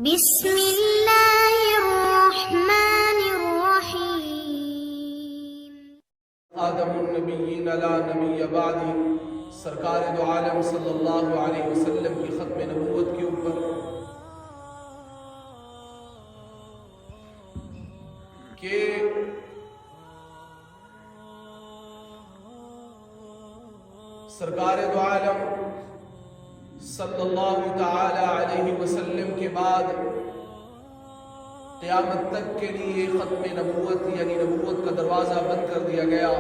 بسم اللہ الرحمن الرحیم۔ آدم النبیین لا نبی بعدی، سرکار دو عالم صلی اللہ علیہ وسلم کی ختم نبوت کے اوپر کہ سرکار دو عالم صلی اللہ تعالی علیہ وسلم کے بعد قیامت تک کے لیے ختم نبوت یعنی نبوت کا دروازہ بند کر دیا گیا۔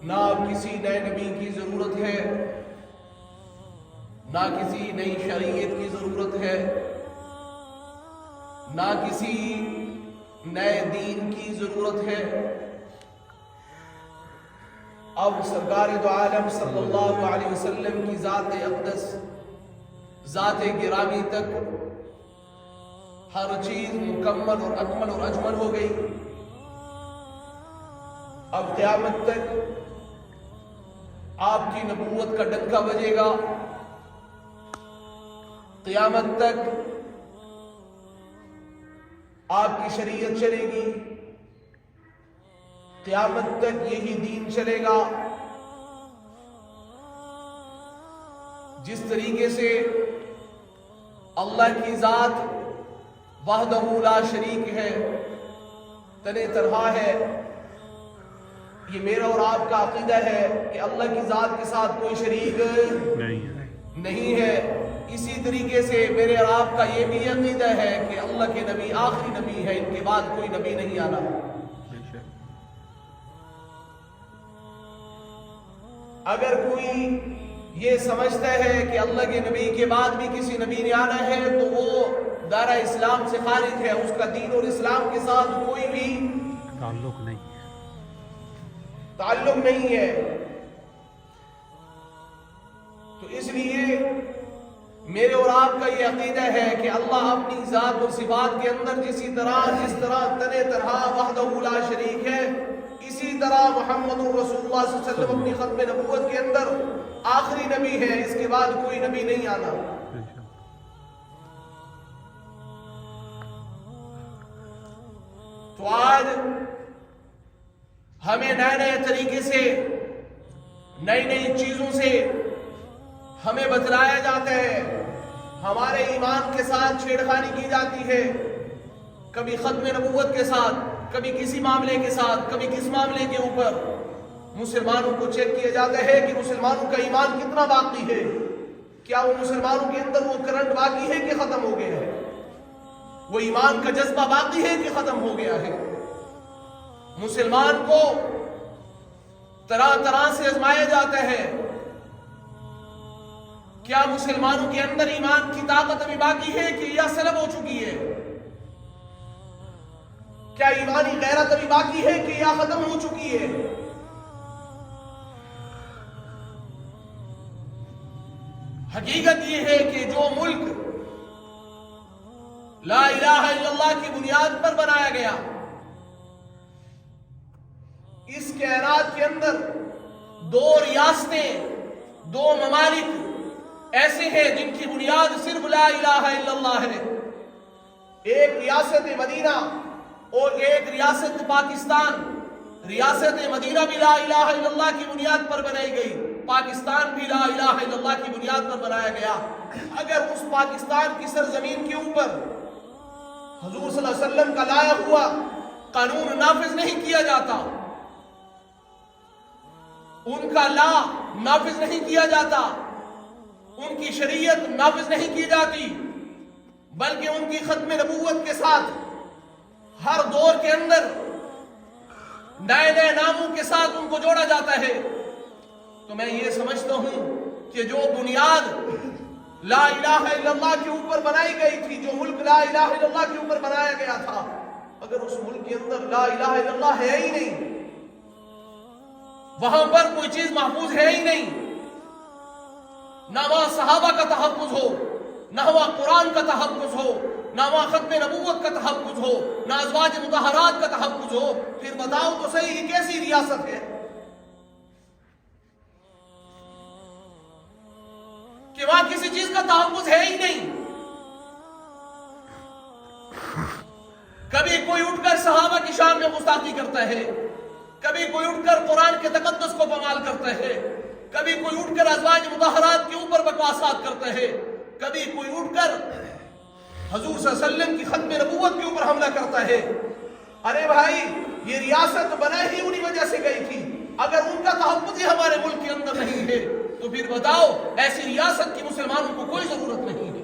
نہ اب کسی نئے نبی کی ضرورت ہے، نہ کسی نئی شریعت کی ضرورت ہے، نہ کسی نئے دین کی ضرورت ہے۔ اب سرکار دو عالم صلی اللہ علیہ وسلم کی ذات اقدس، ذات گرامی تک ہر چیز مکمل اور اکمل اور اجمل ہو گئی۔ اب قیامت تک آپ کی نبوت کا ڈنکا بجے گا، قیامت تک آپ کی شریعت چلے گی، قیامت تک یہی دین چلے گا۔ جس طریقے سے اللہ کی ذات وحدہ لا شریک ہے، تنہ تنہا ہے، یہ میرا اور آپ کا عقیدہ ہے کہ اللہ کی ذات کے ساتھ کوئی شریک نہیں ہے۔ اسی طریقے سے میرے اور آپ کا یہ بھی عقیدہ ہے کہ اللہ کے نبی آخری نبی ہے، ان کے بعد کوئی نبی نہیں آنا۔ اگر کوئی یہ سمجھتا ہے کہ اللہ کے نبی کے بعد بھی کسی نبی نے آنا ہے تو وہ دائرہ اسلام سے خارج ہے، اس کا دین اور اسلام کے ساتھ کوئی بھی تعلق نہیں ہے۔ تو اس لیے میرے اور آپ کا یہ عقیدہ ہے کہ اللہ اپنی ذات اور صفات کے اندر جس طرح تنہ تنہا وحدہ لا شریک ہے، اسی طرح محمد رسول اللہ صلی اللہ علیہ وسلم اپنی ختم نبوت کے اندر آخری نبی ہے، اس کے بعد کوئی نبی نہیں آنا۔ تو آج ہمیں نئے طریقے سے نئی چیزوں سے ہمیں بتلایا جاتا ہے، ہمارے ایمان کے ساتھ چھیڑخانی کی جاتی ہے، کبھی ختم نبوت کے ساتھ، کبھی کسی معاملے کے ساتھ، کبھی کس معاملے کے اوپر مسلمانوں کو چیک کیا جاتا ہے کہ مسلمانوں کا ایمان کتنا باقی ہے، کیا وہ مسلمانوں کے اندر وہ کرنٹ باقی ہے کہ ختم ہو گیا ہے، وہ ایمان کا جذبہ باقی ہے کہ ختم ہو گیا ہے۔ مسلمان کو طرح سے آزمایا جاتا ہے، کیا مسلمانوں کے اندر ایمان کی طاقت ابھی باقی ہے کہ یا سلب ہو چکی ہے؟ کیا ایمانی غیرت ابھی باقی ہے کہ یا ختم ہو چکی ہے؟ حقیقت یہ ہے کہ جو ملک لا الہ الا اللہ کی بنیاد پر بنایا گیا، اس کائنات کے اندر دو ریاستیں، دو ممالک ایسے ہیں جن کی بنیاد صرف لا الہ الا اللہ ہے، ایک ریاست مدینہ اور ایک ریاست پاکستان۔ ریاست مدینہ بھی لا الہ الا اللہ کی بنیاد پر بنائی گئی، پاکستان بھی لا الہ الا اللہ کی بنیاد پر بنایا گیا۔ اگر اس پاکستان کی سرزمین کے اوپر حضور صلی اللہ علیہ وسلم کا لایا ہوا قانون نافذ نہیں کیا جاتا، ان کا لا نافذ نہیں کیا جاتا، ان کی شریعت نافذ نہیں کی جاتی، بلکہ ان کی ختم نبوت کے ساتھ ہر دور کے اندر نئے ناموں کے ساتھ ان کو جوڑا جاتا ہے، تو میں یہ سمجھتا ہوں کہ جو بنیاد لا الہ الا اللہ کے اوپر بنائی گئی تھی، جو ملک لا الہ الا اللہ کے اوپر بنایا گیا تھا، اگر اس ملک کے اندر لا الہ الا اللہ ہے ہی نہیں، وہاں پر کوئی چیز محفوظ ہے ہی نہیں، نہ وہاں صحابہ کا تحفظ ہو، نہ وہاں قرآن کا تحفظ ہو، نہ وہاں ختم نبوت کا تحفظ ہو، نہ ازواج مطہرات کا تحفظ ہو، پھر بتاؤ تو صحیح یہ کیسی ریاست ہے؟ کہ وہاں کسی چیز کا تحفظ ہے ہی نہیں. کبھی کوئی اٹھ کر صحابہ کی شان میں گستاخی کرتا ہے، کبھی کوئی اٹھ کر قرآن کے تقدس کو پامال کرتا ہے، کبھی کوئی اٹھ کر ازواج مطہرات کے اوپر بکواسات کرتا ہے، کبھی کوئی اٹھ کر حضور صلی اللہ علیہ وسلم کی ختم نبوت کے اوپر حملہ کرتا ہے. ارے بھائی، یہ ریاست بنا ہی انہی وجہ سے گئی تھی. اگر ان کا تحفظ ہی ہمارے ملک کے اندر نہیں ہے تو پھر بتاؤ ایسی ریاست کی مسلمانوں کو کوئی ضرورت نہیں ہے.